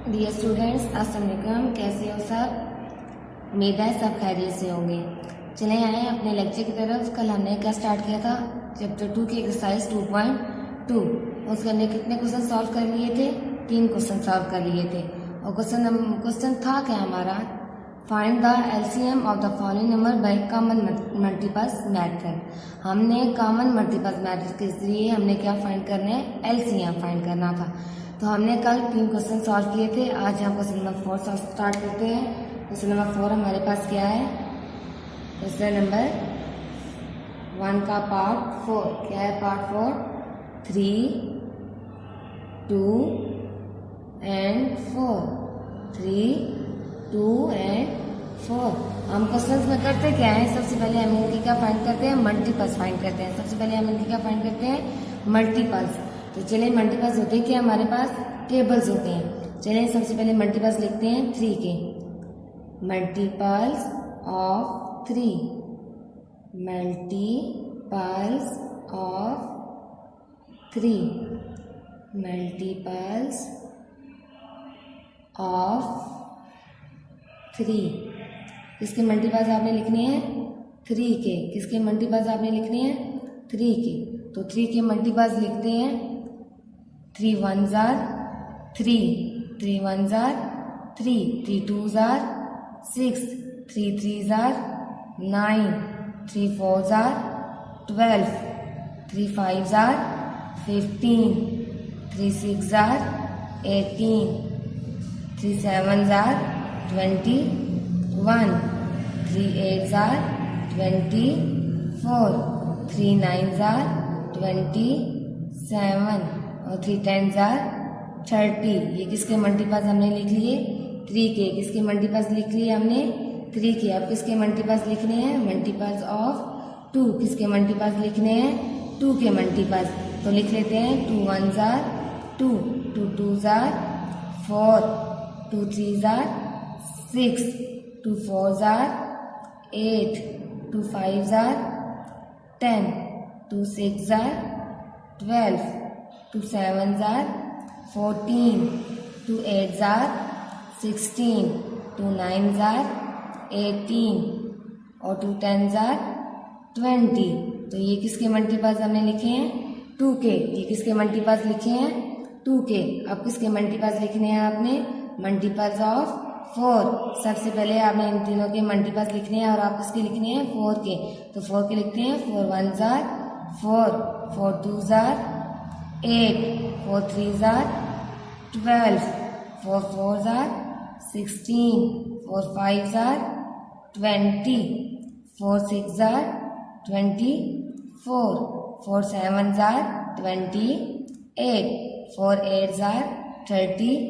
Dear students, अस्सलाम वालेकुम। कैसे हो सब? उम्मीद है सब खैरियत से होंगे। चले आए अपने लेक्चर की तरफ। कल हमने क्या स्टार्ट किया था? चैप्टर 2 की एक्सरसाइज 2.2। उसके हमने कितने क्वेश्चन सॉल्व कर लिए थे? 3 क्वेश्चन सॉल्व कर लिए थे। और क्वेश्चन था क्या हमारा? Find the LCM of the following number by common multiples method. हमने कॉमन मल्टीपल्स मेथड के जरिए हमने क्या फाइंड करना है? एलसीएम फाइंड करना था। तो हमने कल 3 क्वेश्चन सॉल्व किए थे। आज हम क्वेश्चन नंबर 4 स्टार्ट करते हैं। क्वेश्चन नंबर 4 हमारे पास क्या है? क्वेश्चन नंबर 1 का पार्ट 4 क्या है? Part 4 3, 2 and 4 3, 2 and 4। हम क्वेश्चन में करते क्या है? सबसे पहले हम इनकी क्या फाइंड करते हैं? मल्टीपल्स फाइंड करते हैं। सबसे पहले हम इनकी क्या फाइंड करते हैं? मल्टीपल्स। तो चलिए, मल्टीपल्स होते हैं क्या? हमारे पास टेबल्स होते हैं। चलिए सबसे पहले मल्टीपल्स लिखते हैं 3 के। Multiples of 3, multiples of 3, multiples of 3। किसके मल्टीपल्स आपने लिखने हैं? 3 के। किसके मल्टीपल्स आपने लिखने हैं? 3 के। तो 3 के मल्टीपल्स लिखते हैं 3 1s are 3, 3 1s are 3, 3 2s are 6, 3 3s are 9, 3 4s are 12, 3 5s are 15, 3 6s are 18, 3 7s are 21, 3 8s are 24, 3 9s are 27 और 3 10s are 30। ये किसके मल्टीपल्स हमने लिख लिए? 3 के। किसके मल्टीपल्स लिख लिए हमने? 3 के। अब किसके मल्टीपल्स लिखने हैं? Multiples of 2। किसके मल्टीपल्स लिखने हैं? 2 के मल्टीपल्स। तो लिख लेते हैं 2 1s are 2, 2 2s are 4, 2 3s are 6, 2 4s are 8, 2 5s are 10, 2 6s are 12, 2 7s are 14, 2 8s are 16, 2 9s are 18 और 2 10s are 20। तो ये किसके मल्टीपल्स हमने लिखे हैं? 2 के। ये किसके मल्टीपल्स लिखे हैं? 2 के। अब किसके मल्टीपल्स लिखने हैं आपने? Multiples of 4। सबसे पहले आपने इन तीनों के मल्टीपल्स लिखने हैं और आप किसके लिखने हैं? 4 के। तो 4 के लिखते हैं 4 1s are 4, 4 2s are 8, 4 3s are 12, 4 4s are 16, 4 5s are 20, 4 6s are 24, 4 7s are 28, 4 8s are 32,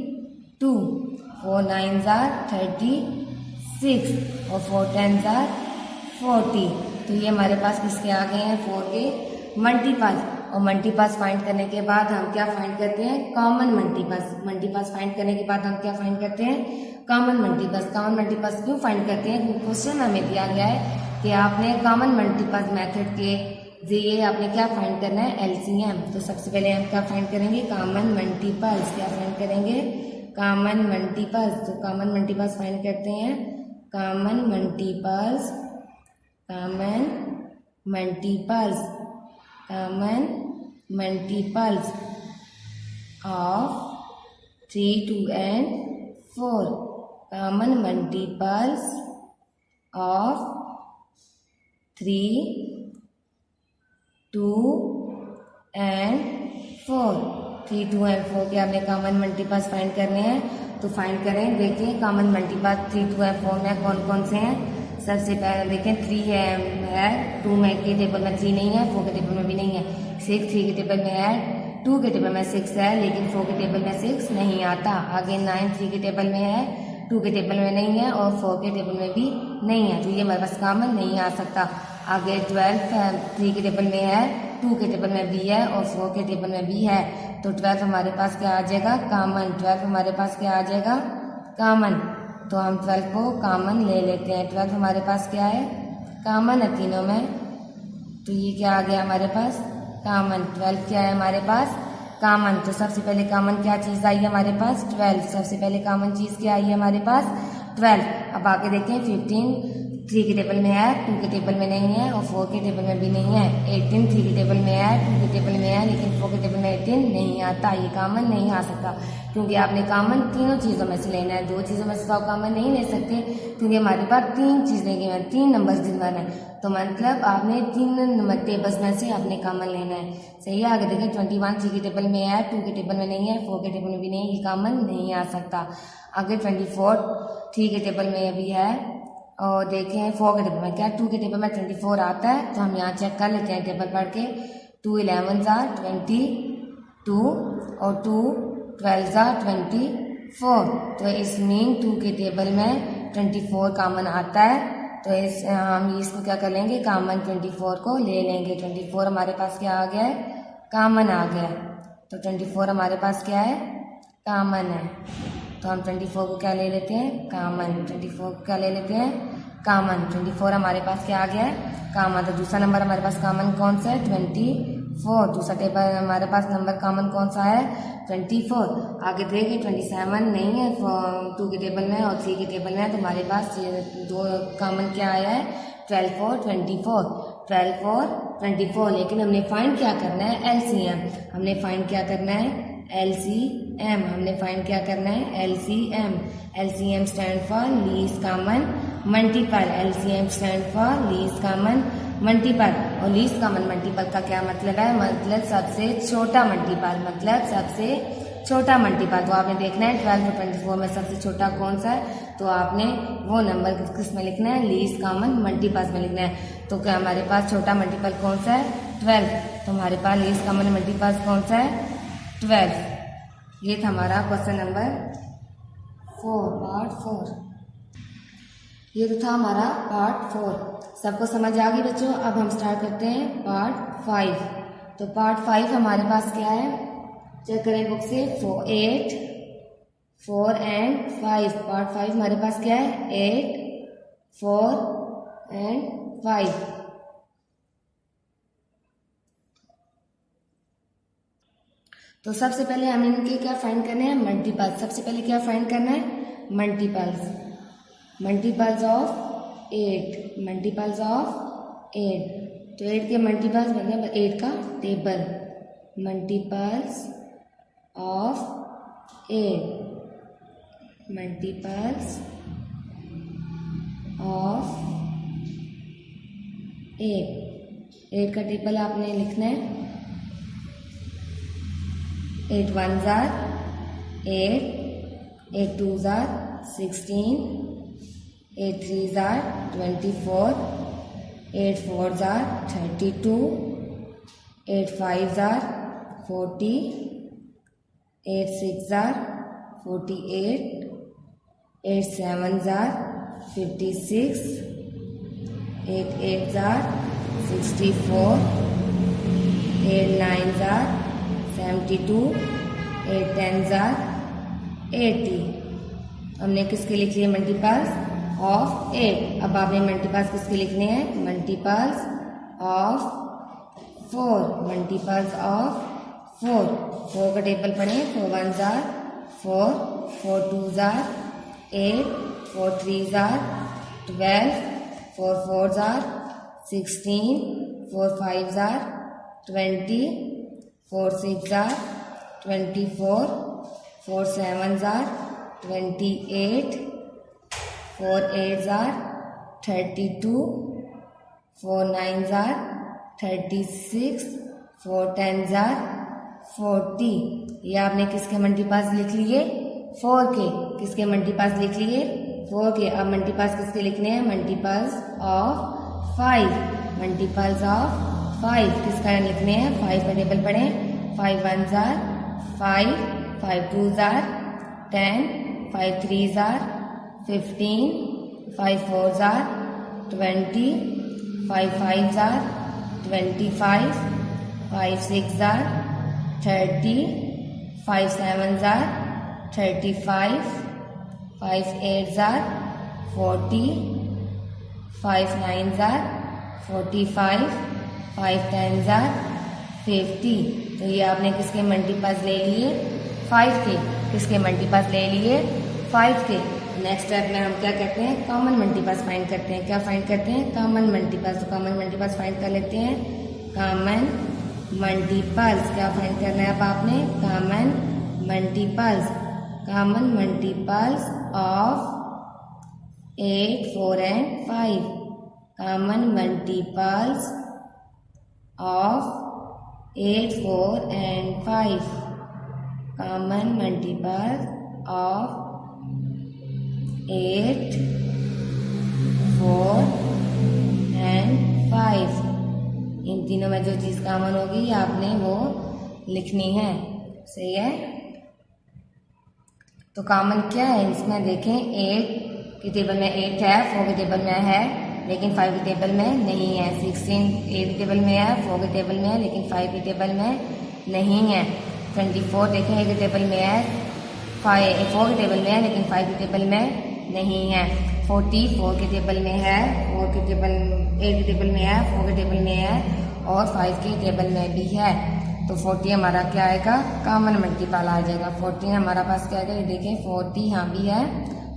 4 9s are 36 और 4 10s are 40। तो ये हमारे पास किसके आ गए हैं? 4 के मल्टीपल्स। और मल्टीपल्स फाइंड करने के बाद हम क्या फाइंड करते हैं? Common multiples. मल्टीपल्स फाइंड करने के बाद हम क्या फाइंड करते हैं? Common multiples. कॉमन मल्टीपल्स क्यों फाइंड करते हैं? क्योंकि क्वेश्चन हमें दिया गया है कि आपने कॉमन मल्टीपल्स मेथड के जरिए आपने क्या फाइंड करना है? एलसीएम। तो सबसे पहले हम क्या फाइंड करेंगे? Common multiples. क्या फाइंड करेंगे? Common multiples. तो कॉमन मल्टीपल्स फाइंड करते हैं। Common multiples, common multiples, common multiples of 3 2 and 4। Common multiples of 3 2 and 4। 3 2 and 4 के हमने कॉमन मल्टीपल्स फाइंड करने हैं। तो फाइंड करें। देखिए कॉमन मल्टीपल्स 3 2 एंड 4 में कौन कौन से हैं? सबसे पहले देखें 3 है 2 में के टेबल में 3 नहीं है, 4 के टेबल में भी नहीं है। 6 3 के टेबल में है, 2 के टेबल में 6 है लेकिन 4 के टेबल में 6 नहीं आता। आगे 9 3 के टेबल में है, 2 के टेबल में नहीं है और 4 के टेबल में भी नहीं है। तो ये हमारे पास कॉमन नहीं आ सकता। आगे 12 3 के टेबल में है, 2 के टेबल में भी है और 4 के टेबल में भी है। तो 12 हमारे पास क्या आ जाएगा? कॉमन। 12 हमारे पास क्या आ जाएगा? कॉमन। तो हम 12 को कॉमन ले लेते हैं। 12 हमारे पास क्या है? कॉमन है तीनों में। तो ये क्या आ गया हमारे पास? कॉमन। 12 क्या है हमारे पास? कॉमन, तो सबसे पहले कॉमन क्या चीज़ आई है हमारे पास 12, सबसे पहले कॉमन चीज़ क्या आई है हमारे पास 12। अब आगे देखें 15 3 के टेबल में है, 2 के टेबल में नहीं है और 4 के टेबल में भी नहीं है। 18 3 के टेबल में है, 2 के टेबल में है, लेकिन 4 के टेबल में 18 नहीं आता। ये कॉमन नहीं आ सकता क्योंकि आपने कॉमन तीनों चीज़ों में से लेना है, 2 चीज़ों में से तो कॉमन नहीं ले सकते क्योंकि हमारे पास 3 चीज़ें की हैं, 3 नंबर गिनवाना है, तो मतलब आपने 3 नंबर टेबल्स में से आपने कॉमन लेना है। सही है। आगे देखें 21 3 के टेबल में है, 2 के टेबल में नहीं है, 4 के टेबल में भी नहीं, ये कॉमन नहीं आ सकता। आगे 24 3 के टेबल में भी है और देखें 4 के टेबल में क्या, 2 के टेबल में 24 आता है, तो हम यहाँ चेक कर लेते हैं टेबल पढ़ के। 2 11 are 22 और 2 12 are 24, तो इस मीन 2 के टेबल में 24 कॉमन आता है, तो हम इसको क्या कर लेंगे, कॉमन 24 को ले लेंगे। 24 हमारे पास क्या आ गया है, कॉमन आ गया, तो 24 हमारे पास क्या है, कॉमन है, तो हम 24 को क्या ले लेते हैं, कॉमन। 24 को क्या ले लेते हैं, कॉमन। 24 हमारे पास क्या आ गया है, कॉमन। तो दूसरा नंबर हमारे पास कॉमन कौन सा है, 24। दूसरा टेबल हमारे पास नंबर कॉमन कौन सा है, 24। आगे देखिए 27 नहीं है 2 के टेबल में और 3 के टेबल में, तो हमारे पास दो कॉमन क्या आया है, 12 और 24। 12 और 24, लेकिन हमने फाइंड क्या करना है, एलसीएम। हमने फाइंड क्या करना है, एलसीएम। हमने फाइंड क्या करना है, LCM. LCM stand for least common multiple. LCM stand for least common multiple. और लीस्ट कॉमन मल्टीपल का क्या मतलब है, मतलब सबसे छोटा मल्टीपल, मतलब सबसे छोटा मल्टीपल। तो आपने देखना है 12 और 24 में सबसे छोटा कौन सा है, तो आपने वो नंबर किस में लिखना है, लीस्ट कॉमन मल्टीपल्स में लिखना है। तो क्या हमारे पास छोटा मल्टीपल कौन सा है, 12, तो हमारे पास लीस्ट कॉमन मल्टीपल्स कौन सा है, 12। ये था हमारा क्वेश्चन नंबर 4, पार्ट 4। ये तो था हमारा पार्ट 4। सबको समझ आ गई बच्चों। अब हम स्टार्ट करते हैं पार्ट 5। तो पार्ट 5 हमारे पास क्या है, चेक करें बुक से। 8 4 एंड 5। पार्ट 5 हमारे पास क्या है, 8 4 एंड 5। तो सबसे पहले हमें इनके क्या फाइंड करने हैं, मल्टीपल्स। सबसे पहले क्या फाइंड करना है, multiples. Multiples of 8, multiples of 8। तो 8 के मल्टीपल्स मतलब 8 का table, multiples of 8, multiples of 8 का टेबल आपने लिखना है। 8 1s are 8, 8 2s are 16, 8 3s are 24, 8 4s are 32, 8 5s are 40, 8 6s are 48, 8 7s are 56, 8 8s are 64, 8 9s are 72, 8 10s are 80। हमने किसके लिख लिए, मल्टीपल्स ऑफ 8। अब आपने मल्टीपल्स किसके लिखने हैं, मल्टीपल्स ऑफ 4, मल्टीपल्स ऑफ 4। 4 का टेबल पढ़ें। 4 1s are 4, 4 2s are 8, 4 3s are 12, 4 4s are 16, 4 5s are 20, 4 6s are 24, 4 7s are 28, 4 8s are 32, 4 9s are 36, 4 10s are 40। ये आपने किसके मल्टीपल्स लिख लिए, 4 के। किसके मल्टीपल्स लिख लिए, 4 के। अब मल्टीपल्स किसके लिखने हैं, मल्टीपल्स ऑफ 5, मल्टीपल्स ऑफ 5 किसका लिखने हैं, 5 का टेबल पढ़ें। 5 1s are 5, 5 2s are 10, 5 3s are 15, 5 4s are 20, 5 5s are 25, 5 6s are 30, 5 7s are 35, 5 8s are 40, 5 9s are 45, 5 10s are 50। तो ये आपने किसके मल्टीपल्स ले लिए? 5 के। किसके मल्टीपल्स ले लिए? 5 के। नेक्स्ट स्टेप में हम क्या करते हैं? कॉमन मल्टीपल्स फाइंड करते हैं। क्या फाइंड करते हैं? Common multiples. तो कॉमन मल्टीपल्स फाइंड कर लेते हैं। कॉमन मल्टीपल्स क्या फाइंड करना है अब आपने? Common multiples. Common multiples of 8, 4 and 5. Common multiples of 8, 4 and 5. Common multiples of 8, 4 and 5. इन तीनों में जो चीज़ कॉमन होगी आपने वो लिखनी है। सही है। तो कॉमन क्या है इसमें देखें, 8 की टेबल में 8 है, 4 की टेबल में है लेकिन 5 की टेबल में नहीं है। 16 8 की टेबल में है, 4 की टेबल में है लेकिन 5 की टेबल में नहीं है। 24 देखें 8 की टेबल में है, 4 की टेबल में है लेकिन 5 की टेबल में नहीं है। 40 4 की टेबल में है, 8 की टेबल में है, 4 की टेबल में है और 5 की टेबल में भी है। तो 40 हमारा क्या आएगा? कॉमन मल्टीपल आ जाएगा। 40 हमारा पास क्या आएगा? ये देखें 40 यहाँ भी है,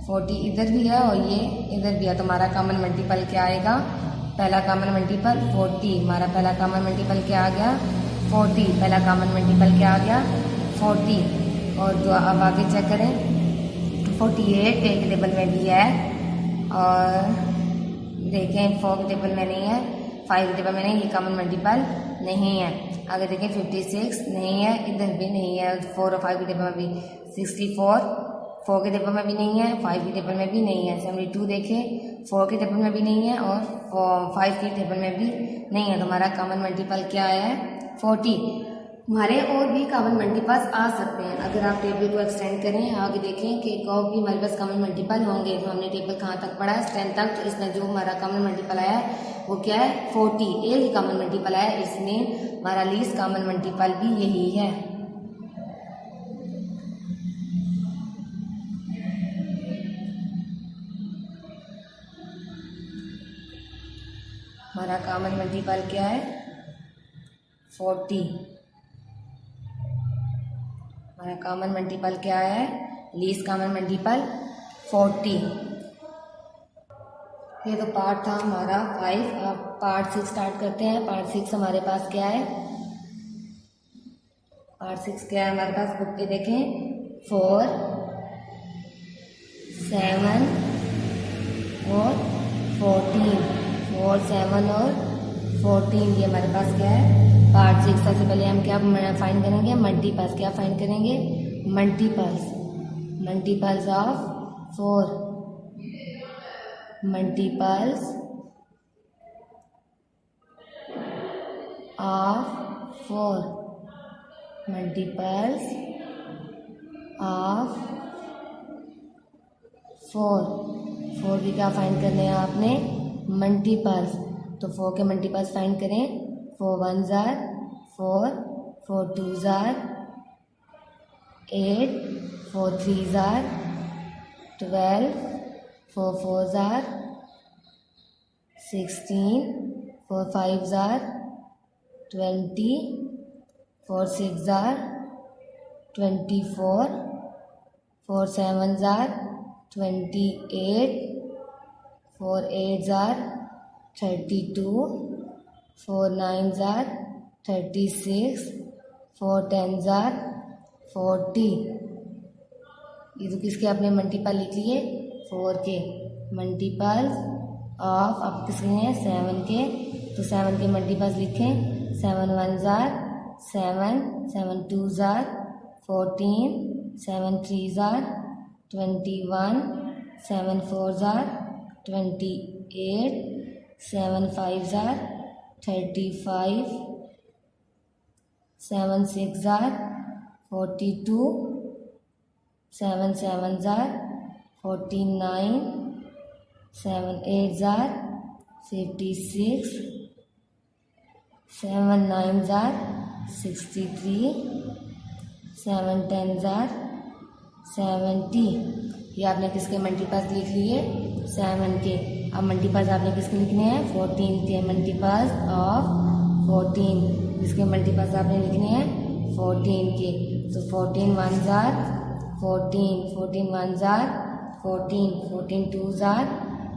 40 इधर भी है और ये इधर भी है। तो हमारा कॉमन मल्टीपल क्या आएगा? पहला कॉमन मल्टीपल 40। हमारा पहला कॉमन मल्टीपल क्या आ गया? 40। पहला कॉमन मल्टीपल क्या आ गया? 40। और जो अब आगे चेक करें, 48 8 की टेबल में भी है और देखें 4 की टेबल में नहीं है, 5 की टेबल में नहीं, ये कॉमन मल्टीपल नहीं है। आगे देखें 56 नहीं है, इधर भी नहीं है। 4 और 5 की टेबल में भी 64 4 के टेबल में भी नहीं है, 5 की टेबल में भी नहीं है। 72 देखें 4 के टेबल में भी नहीं है और 5 की टेबल में भी नहीं है। तो हमारा कॉमन मल्टीपल क्या है? 40। हमारे और भी कॉमन मल्टीपल्स आ सकते हैं अगर आप टेबल को एक्सटेंड करें। आगे देखें कि और भी हमारे पास कॉमन मल्टीपल होंगे। तो हमने टेबल कहाँ तक पढ़ा है? 10 तक। तो इसमें जो हमारा कॉमन मल्टीपल आया है वो क्या है? 40। एक ही कॉमन मल्टीपल आया है, इसमें हमारा लीस्ट कॉमन मल्टीपल भी यही है। हमारा कॉमन मल्टीपल क्या है? 40। हमारा कॉमन मल्टीपल क्या है? Least common multiple 40। ये तो पार्ट था हमारा 5। अब पार्ट 6 स्टार्ट करते हैं। पार्ट 6 हमारे पास क्या है? पार्ट 6 क्या है हमारे पास? बुक पे देखें 4 7 और 14। 4 7 और 14 ये हमारे पास क्या है? पार्ट 6। सबसे पहले हम क्या फाइंड करेंगे? मल्टीपल्स। क्या फाइंड करेंगे? Multiples. Multiples of 4। Multiples of 4। Multiples of 4 की क्या फाइंड करने हैं आपने? मल्टीपल्स। तो 4 के मल्टीपल्स फाइंड करें। 4 1s are 4, 4 2s are 8, 4 3s are 12, 4 4s are 16, 4 5s are 20, 4 6s are 24, 4 7s are 28, 4 8s are 32, 4 9s are 36, 4 10s are 40। ये तो किसके आपने मल्टीपल लिख लिए? 4 के। मल्टीपल्स ऑफ अब किसके हैं? 7 के। तो 7 के मल्टीपल्स लिखें। 7 1s are 7, 7 2s are 14, 7 3s are 21, 7 4s are 28, 7 5s are 35, 7 6s are 42, 7 7s are 49, 7 8s are 56, 7 9s are 63, 7 10s are 70। ये आपने किसके मल्टीपल्स लिख लिए? 7 के। अब मल्टीपल्स आपने किसके लिखने हैं? 14 के। मल्टीपल्स ऑफ 14 किसके मल्टीपल्स आपने लिखने हैं 14 के। तो 14 1s are 14, 14 1s are 14, 14 2s are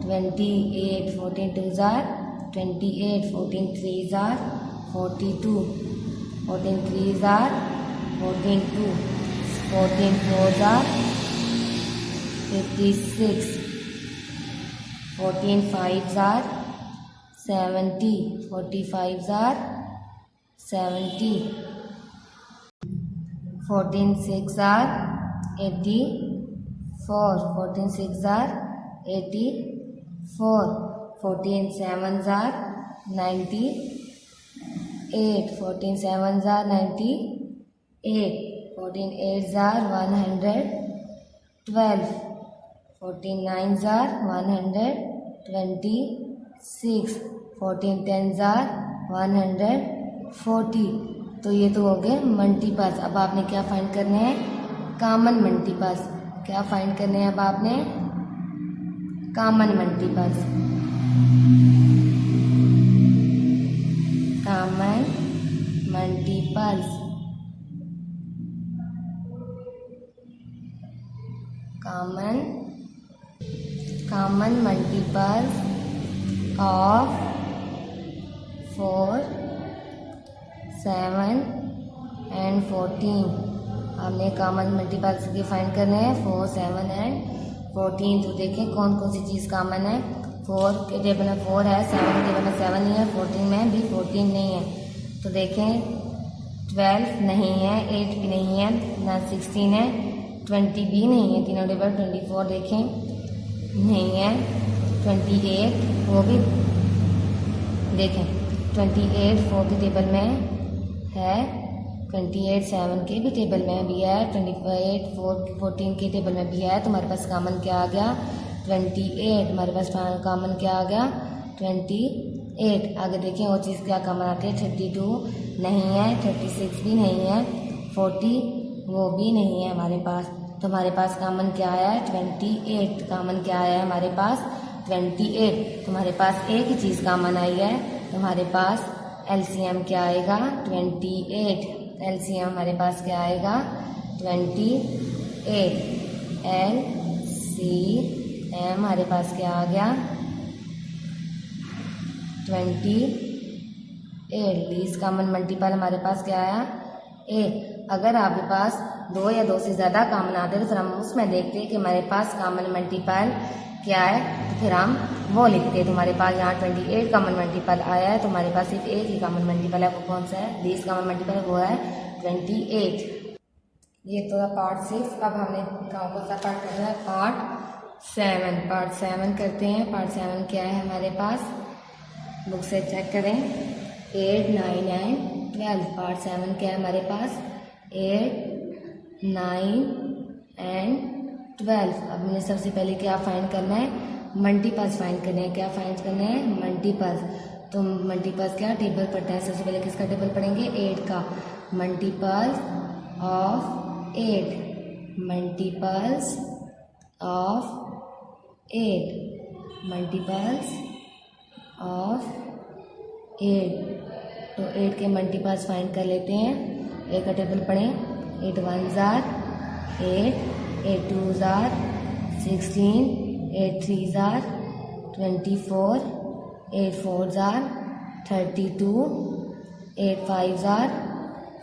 28, 14 2s are 28, 14 3s are 42, 14 3s are 42, 14 4s are 56, 14 5s are 70, 45s are 70, 14 6 are 84, 14 6 are 84, 14 7s are 98, 14 7s are 98, 14 8s are 112, 14 9s are 126, 14 10s are 140। तो ये तो हो गए मल्टीपल्स। अब आपने क्या find करने हैं, कॉमन मल्टीपल्स। क्या फाइंड करने हैं अब आपने, common multiples. Common multiples, common multiples of 4 7 and 14। हमने कॉमन मल्टीपल्स के फाइंड करने हैं 4 7 एंड 14। तो देखें कौन कौन सी चीज़ कॉमन है। 4 के टेबल में 4 है, 7 के टेबल में 7 नहीं है, 14 में भी 14 नहीं है। तो देखें 12 नहीं है, 8 भी नहीं है, ना 16 है, 20 भी नहीं है, तीनों टेबल। 24 देखें नहीं है, 28 वो भी देखें 28 4 के टेबल में है, 28 7 के भी टेबल में भी है, 28 14 के टेबल में भी है। तो हमारे पास कॉमन क्या आ गया 28। हमारे पास कॉमन क्या आ गया 28। आगे देखें और चीज़ क्या कॉमन आती है, 32 नहीं है, 36 भी नहीं है, 40 वो भी नहीं है हमारे पास। तो हमारे पास कॉमन क्या आया है 28। कॉमन क्या आया है हमारे पास 28। तो हमारे पास एक ही चीज़ कॉमन आई है। तो हमारे पास एलसीएम क्या आएगा 28। एलसीएम हमारे पास क्या आएगा 28। एलसीएम हमारे पास क्या आ गया 28। लीस्ट कॉमन मल्टीपल हमारे पास क्या आया 1। अगर आपके पास 2 या 2 से ज़्यादा कॉमन आते हैं तो फिर हम उसमें देखते हैं कि हमारे पास कॉमन मल्टीपल क्या है, तो फिर हम वो लिखते हैं। तो हमारे पास यहाँ 28 कॉमन मल्टीपल आया है, तो हमारे पास सिर्फ एक ही कॉमन मल्टीपल है, वो कौन सा है, लीस्ट कॉमन मल्टीपल है, वो है 28। ये तो पार्ट 6। अब हमने कौन सा पार्ट करना है, पार्ट 7। पार्ट 7 करते हैं। पार्ट 7 क्या है हमारे पास, बुक से चेक करें 8 9 एंड 12। पार्ट 7 क्या है हमारे पास 8 9 एंड 12। अब हमने सबसे पहले क्या फाइंड करना है, मल्टीपल्स फाइंड करने हैं। क्या फाइंड करने हैं, मल्टीपल्स। तो मल्टीपल्स क्या टेबल पढ़ते हैं। सबसे पहले किसका टेबल पढ़ेंगे 8 का। Multiples of 8, multiples of 8, multiples of 8। तो 8 के मल्टीपल्स फाइंड कर लेते हैं। 8 का टेबल पढ़ें। 8 1s are 8, 8 2s are 16, 8 3s are 24, 8 4s are 32, 8 5s are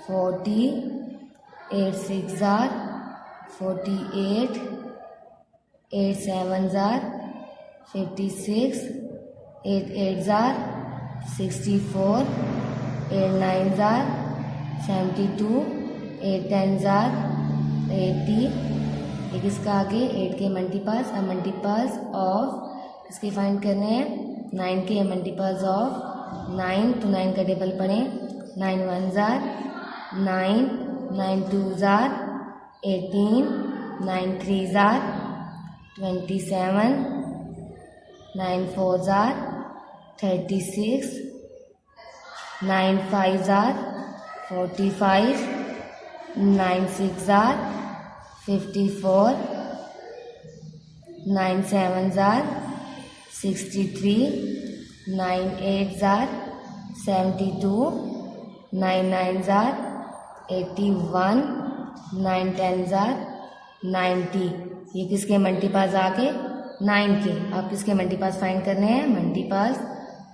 40, 8 6s are 48, 8 7s are 56, 8 8s are 64, 8 9s are 72, 8 10s are 80। एक इसका आगे 8 के मल्टीपल्स। अब मल्टीपल्स ऑफ इसके फाइंड करने हैं 9 के मल्टीपल्स ऑफ 9। तो 9 का टेबल पढ़ें। 9 1s are 9, 9 2s are 18, 9 3s are 27, 9 4s are 36, 9 5s are 45, 9 6s are 54, 9 7s are 63, 9 8s are 72, 9 9s are 81, 9 10s are 90। ये किसके मल्टीपल्स आ गए? 9 के। अब किसके मल्टीपल्स फाइंड करने हैं? Multiples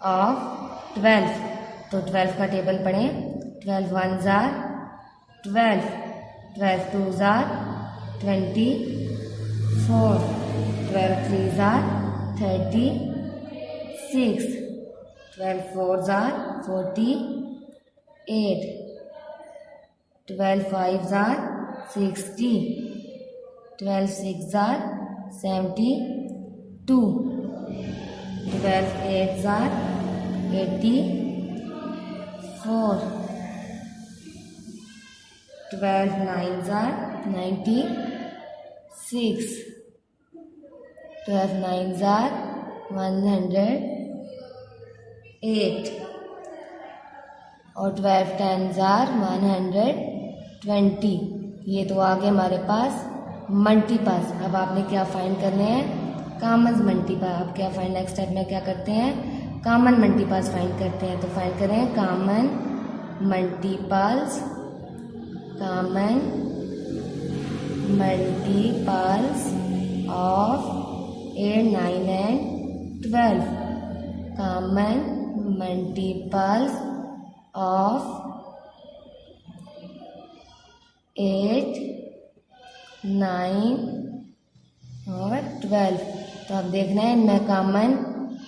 of 12। तो 12 का टेबल पढ़ें। 12 1s are 12, 12 2s are 24, 12 3s are 36, 12 4s are 48, 12 5s are 60, 12 6s are 72, 12 8s are 84, 12 9s are 96, 12 9s are 108 और 12 10s are 120। ये तो आ गए हमारे पास मल्टीपल्स। अब आपने क्या फाइंड करने हैं? Common multiple. अब क्या फाइंड, नेक्स्ट स्टेप में क्या करते हैं? कॉमन मल्टीपल्स फाइंड करते हैं। तो फाइंड करें common multiples, common multiples of 8 9 and 12। Common multiples of 8 9 और 12। तो अब देखना है इनमें कॉमन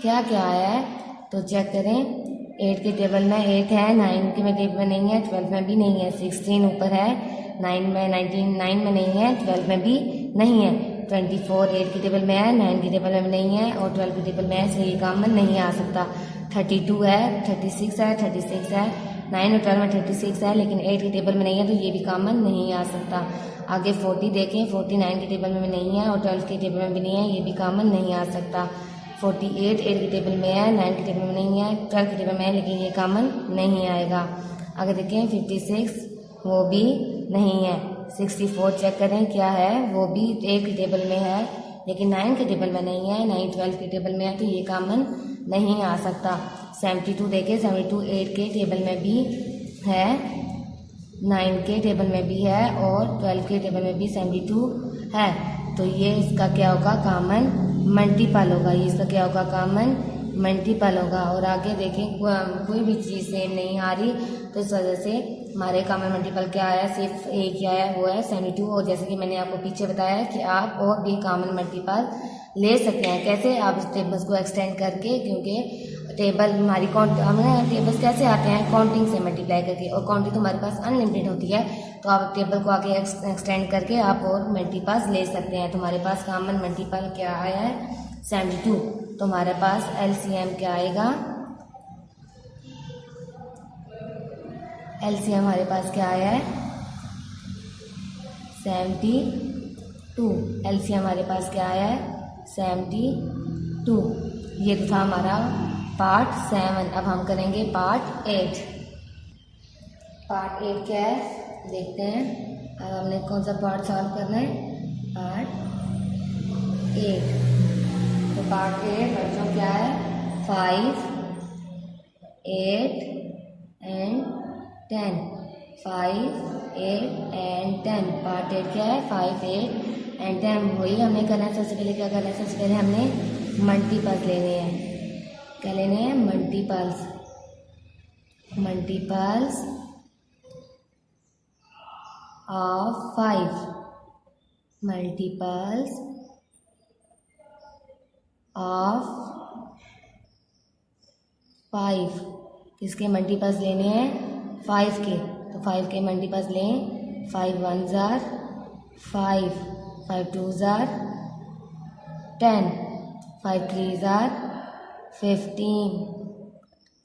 क्या क्या आया है। तो चेक करें। 8 के टेबल में 8 है, 9 के में टेबल में नहीं है, 12 में भी नहीं है, 16 ऊपर है, 9 में 19 9 में नहीं है, 12 में भी नहीं है, 24 8 के टेबल में है, 9 के टेबल में नहीं है और 12 के टेबल में है, इसलिए ये कॉमन नहीं आ सकता। 32 है, 36 है, 36 है, 9 और 12 में 36 है लेकिन 8 के टेबल में नहीं है, तो ये भी कॉमन नहीं आ सकता। आगे 40 देखें, 49 के टेबल में नहीं है और 12 के टेबल में भी नहीं है, ये भी कॉमन नहीं आ सकता। 48 8 के टेबल में है, 9 के टेबल में नहीं है, 12 के टेबल में है, लेकिन ये कॉमन नहीं आएगा। आगे देखें 56, वो भी नहीं है। 64 चेक करें क्या है, वो भी 8 के टेबल में है लेकिन 9 के टेबल में नहीं है, 9 12 के टेबल में है, तो ये कॉमन नहीं आ सकता। 72 देखें, 72 8 के टेबल में भी है, 9 के टेबल में भी है और 12 के टेबल में भी 72 है, तो ये इसका क्या होगा? कॉमन मल्टीपल होगा। ये इसका क्या होगा? कॉमन मल्टीपल होगा। और आगे देखें कोई भी चीज़ सेम नहीं आ रही, तो इस वजह से हमारे कॉमन मल्टीपल क्या आया? सिर्फ एक ही आया, वो है 72। और जैसे कि मैंने आपको पीछे बताया कि आप और भी कॉमन मल्टीपल ले सकते हैं। कैसे? आप इस टेबल्स को एक्सटेंड करके, क्योंकि टेबल हमारी हमें टेबल्स कैसे आते हैं? काउंटिंग से मल्टीप्लाई करके, और काउंटिंग तो हमारे पास अनलिमिटेड होती है, तो आप टेबल को आगे एक्सटेंड करके आप और मल्टीपल्स ले सकते हैं। तो हमारे पास कॉमन मल्टीपल क्या आया है? 72। तो हमारे पास LCM क्या आएगा? LCM हमारे पास क्या आया है? 72। LCM हमारे पास क्या आया है? 72। ये तो था हमारा पार्ट 7। अब हम करेंगे पार्ट 8। पार्ट 8 क्या है देखते हैं। अब हमने कौन सा पार्ट सॉल्व करना है? पार्ट 8। तो पार्ट 8 बच्चों क्या है? 5 8 and 10। 5 8 and 10। पार्ट 8 क्या है? 5 8 and 10। वही हमें करना है। सबसे पहले क्या करना है? सबसे पहले हमने मल्टीपल्स लेने हैं। क्या लेने हैं? Multiples. Multiples of 5। Multiples of 5। किसके मल्टीपल्स लेने हैं? 5 के। तो 5 के मल्टीपल्स लें। 5 1s are 5, 5 2s are 10, 5 3s are 15,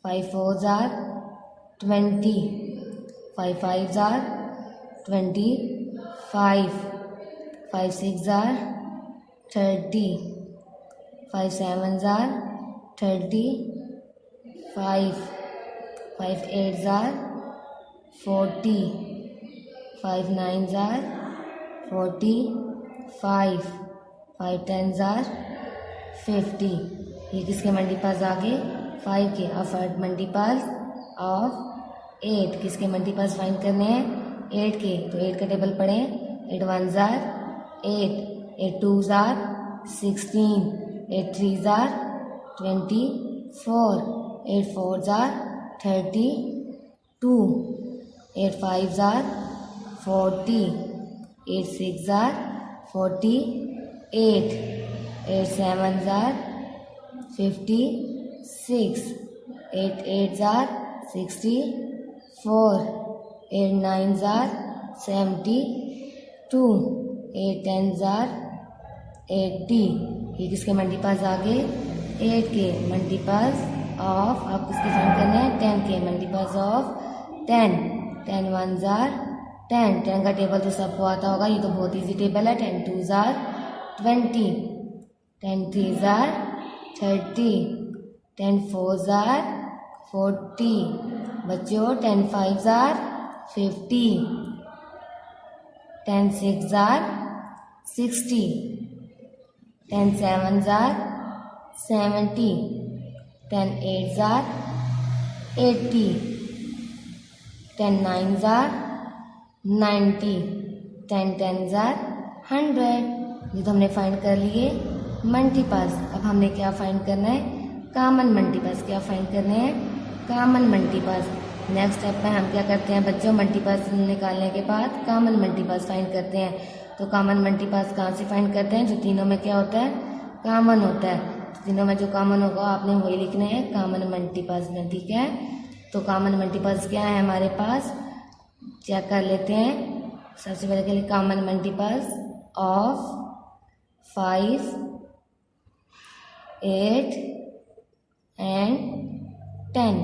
5 4s are 20, 5 5s are 25, 5 6s are 30, 5 7s are 35, 5 8s are 40, 5 9s are 45, 5 10s are 50। ये किसके मल्टीपल्स आ गए? 5 के। अब मल्टीपल्स ऑफ 8 किसके मल्टीपल्स फाइंड करने हैं 8 के, तो 8 का टेबल पढ़ें 8 1 jar 8, 8 2 jar 16, 8 3 jar 24, 8 4 jar 32, 8 5 jar 40, 8 6 jar 48, 8 7 jar 56, 8 8 jar 64, 8 9 jar 72, 8 10 jar 80। ये किसके मल्टीपल्स आ गए 8 के मल्टीपल्स ऑफ, आप किसके फाइंड करने हैं 10 के मल्टीपल्स ऑफ 10, 10 1 जार 10, 10 का टेबल तो सबको आता होगा, ये तो बहुत इजी टेबल है। 10 2 जार 20, 10 3 जार 30, 10 4 जार 40, बच्चों 10 5 jar 50, 10 6 jar 60, 10 7 jar 70, 10 8 jar 80, 10 9 jar 90, 10 10 jar 100। ये तो हमने फाइंड कर लिए मल्टीपल्स। अब हमने क्या फाइंड करना है कॉमन मल्टीपल्स। क्या फाइंड करने हैं कॉमन मल्टीपल्स। नेक्स्ट स्टेप में हम क्या करते हैं बच्चों, मल्टीपल्स निकालने के बाद कॉमन मल्टीपल्स फाइंड करते हैं। तो कॉमन मल्टीपल्स कहाँ से फाइंड करते हैं, जो तीनों में क्या होता है कॉमन होता है। तो तीनों में जो कॉमन होगा आपने वही लिखने हैं कॉमन मल्टीपल्स में, ठीक है। तो कॉमन मल्टीपल्स क्या है हमारे पास, चेक कर लेते हैं। सबसे पहले के लिए कॉमन मल्टीपल्स ऑफ 5, 8 एंड 10।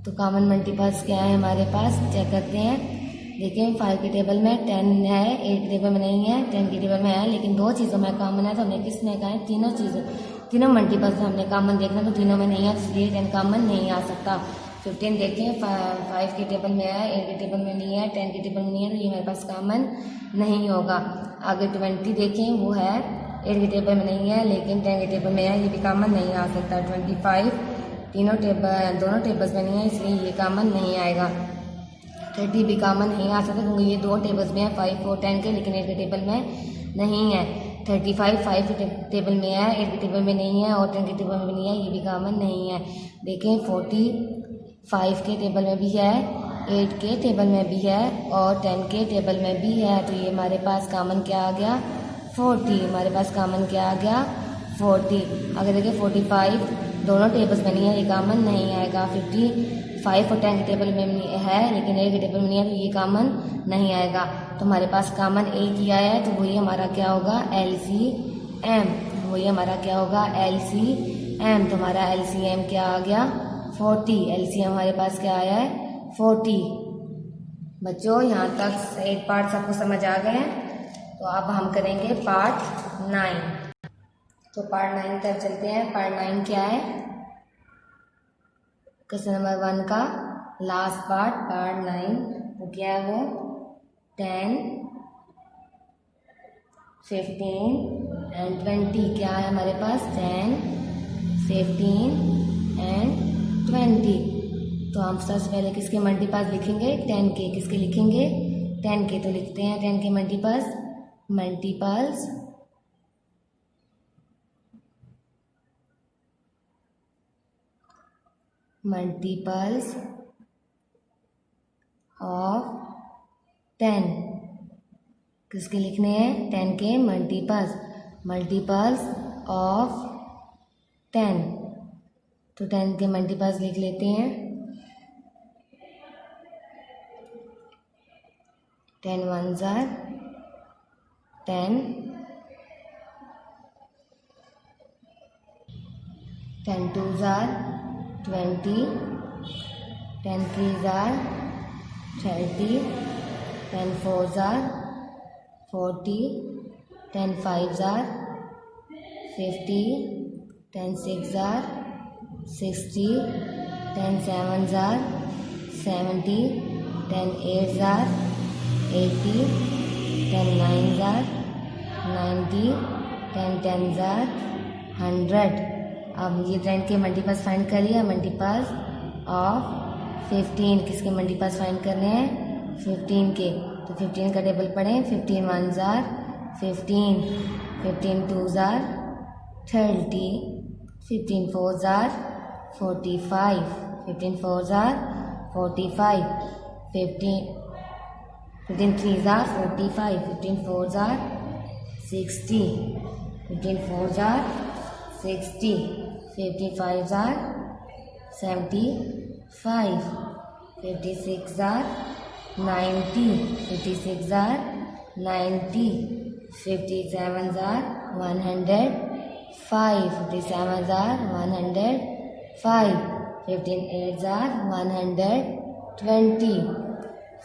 तो कॉमन मल्टीपल्स क्या है हमारे पास, चेक करते हैं। देखिए 5 के टेबल में 10 है, 8 के टेबल में नहीं है, 10 के टेबल में है, लेकिन दो चीज़ों में कॉमन है। तो हमने किस में कहा है, तीनों चीज़ें, तीनों मल्टीपल्स में हमने कॉमन देखना, तो तीनों में नहीं है, इसलिए 10 कॉमन नहीं आ सकता। 15 देखें 5 के टेबल में है, 8 के टेबल में नहीं है, 10 के टेबल में नहीं है, तो ये हमारे पास कॉमन नहीं होगा। आगे 20 देखें, वो है 8 के टेबल में नहीं है, लेकिन 10 के टेबल में है, ये भी कॉमन नहीं आ सकता। 25 दोनों टेबल्स में नहीं है, इसलिए ये कॉमन नहीं आएगा। 30 भी कॉमन नहीं आ सकता क्योंकि ये दो टेबल्स में है, 5 और 10 के, लेकिन 8 के टेबल में नहीं है। 35 5 के टेबल में है, 8 के टेबल में नहीं है, और 10 के टेबल में भी नहीं है, ये भी कॉमन नहीं है। देखें 45 के टेबल में भी है, 8 के टेबल में भी है, और 10 के टेबल में भी है। तो ये हमारे पास कॉमन क्या आ गया 40। हमारे पास कॉमन क्या आ गया 40। अगर देखिए 45 दोनों टेबल्स में नहीं है, ये कॉमन नहीं आएगा। 55 और 10 के टेबल में है, लेकिन 8 के टेबल में नहीं है, तो ये कॉमन नहीं आएगा। तो हमारे पास कॉमन एक ही आया है, तो वही हमारा क्या होगा LCM। वही हमारा क्या होगा LCM। तो हमारा LCM क्या आ गया 40। LCM हमारे पास क्या आया है 40। बच्चों यहाँ तक एक पार्ट सबको समझ आ गए हैं। तो अब हम करेंगे पार्ट 9। तो पार्ट 9 तक चलते हैं। पार्ट 9 क्या है, क्वेश्चन नंबर 1 का लास्ट पार्ट, पार्ट 9 वो क्या है, वो 10, 15 एंड 20। क्या है हमारे पास 10, 15 एंड 20। तो हम सबसे पहले किसके मल्टीपल्स लिखेंगे 10 के। किसके लिखेंगे 10 के। तो लिखते हैं 10 के मल्टीपल्स ऑफ 10। किसके लिखने हैं 10 के मल्टीपल्स ऑफ 10। तो 10 के मल्टीपल्स लिख लेते हैं। 10 1 jar 10, 10 2 jar 20, 10 3 jar 30, 10 4 jar 40, 10 5 jar 50, 10 6 jar 60, 10 7 jar 70, 10 8 jar 80, 10 9 jar 90, 10 10 jar 100। अब ये 10 के मल्टीपल्स फाइंड करिए। मल्टीपल्स ऑफ 15 किसके मल्टीपल्स फाइंड करने हैं 15 के, तो 15 का टेबल पढ़ें 15 1s are 15, 15 2s are 30, 15 4s are 45, 15 4s are 45, 15 3s are 45, 15 4s are 60, 15 4s are 60, 15 5s are 75, 56 are 90, 56 are 90, 57s are 105, 57s are 105, 15 8s are 120,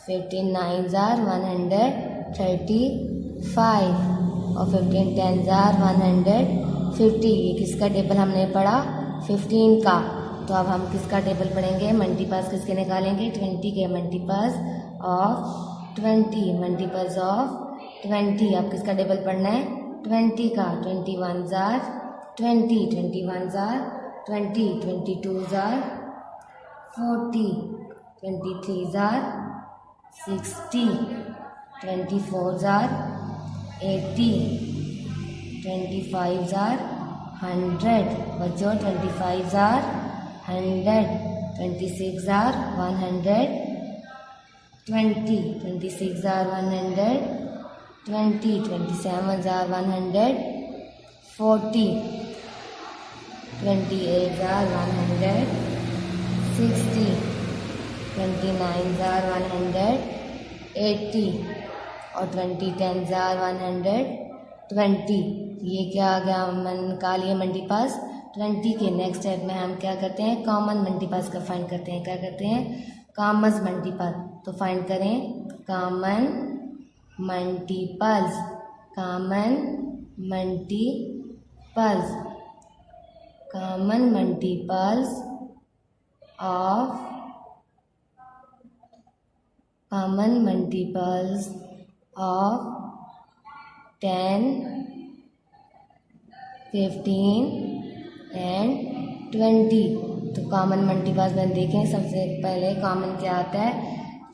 15 9s are 135 और 15 10s are 150। ये किसका table हमने पढ़ा 15 का। तो अब हम किसका टेबल पढ़ेंगे, मल्टीपल्स किसके निकालेंगे 20 के मल्टीपल्स ऑफ 20, मल्टीपल्स ऑफ 20। अब किसका टेबल पढ़ना है 20 का। 21s are 20, 21s are 20, 22s are 40, 23s are 60, 24s are 80, 25s are 100 बच्चों, 25s are 100, 26 are 120, 26 are 120, 27s are 140, 28s are 160, 29s are 180 और 20 10s are 120। ये क्या आ गया, हमने निकाल लिए मल्टीपल्स 20 के। नेक्स्ट स्टेप में हम क्या करते हैं, कॉमन मल्टीपल्स का फाइंड करते हैं। क्या करते हैं, कॉमन मल्टीपल। तो फाइंड करें common multiples, common multiples, common multiples of, common multiples of 10, 15 and 20। तो कॉमन मल्टीपल्स में देखें, सबसे पहले कॉमन क्या आता है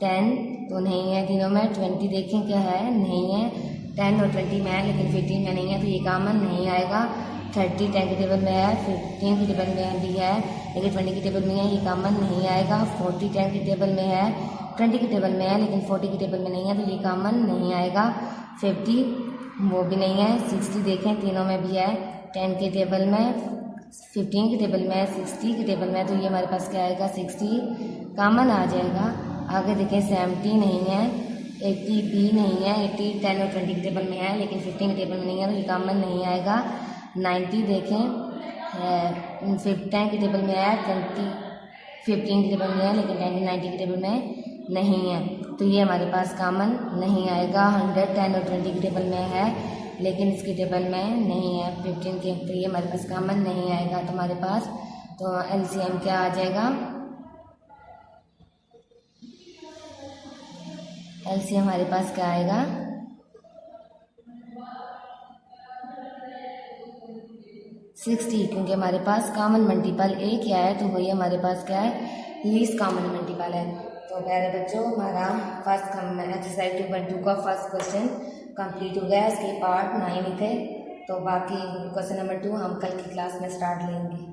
10 तो नहीं है तीनों में। 20 देखें क्या है, नहीं है। 10 और 20 में है लेकिन 15 में नहीं है, तो ये कॉमन नहीं आएगा। 30 10 के टेबल में है, 15 के टेबल में भी है लेकिन 20 के टेबल में है, ये कॉमन नहीं आएगा। 40 10 के टेबल में है, 20 के टेबल में है लेकिन 40 के टेबल में नहीं है, तो ये कॉमन नहीं आएगा। 50 वो भी नहीं है। 60 देखें तीनों में भी है, 10 के टेबल में, 15 के टेबल में, 60 के टेबल में, तो ये हमारे पास क्या आएगा 60 कॉमन आ जाएगा। आगे देखें 70 नहीं है, 80 भी नहीं है। 80 10 और 20 के टेबल में है लेकिन 15 के टेबल में नहीं है, तो ये कॉमन नहीं आएगा। 90 देखें 10 के टेबल में है, 15 के टेबल में है लेकिन 90 के टेबल में नहीं है, तो ये हमारे पास कॉमन नहीं आएगा। 100 10 और 20 के टेबल में है लेकिन इसके टेबल में नहीं है 15 के, तो ये हमारे पास कॉमन नहीं आएगा। तो हमारे पास तो एलसीएम क्या आ जाएगा, एलसीएम हमारे पास क्या आएगा 60, क्योंकि हमारे पास कॉमन मल्टीपल एक ही आया, तो वही हमारे पास क्या है लीस्ट कॉमन मल्टीपल है। तो प्यारे बच्चों, हमारा फर्स्ट एक्सरसाइज 2.2 का फर्स्ट क्वेश्चन कंप्लीट हो गया। इसके पार्ट 9 थे, तो बाकी क्वेश्चन नंबर 2 हम कल की क्लास में स्टार्ट लेंगे।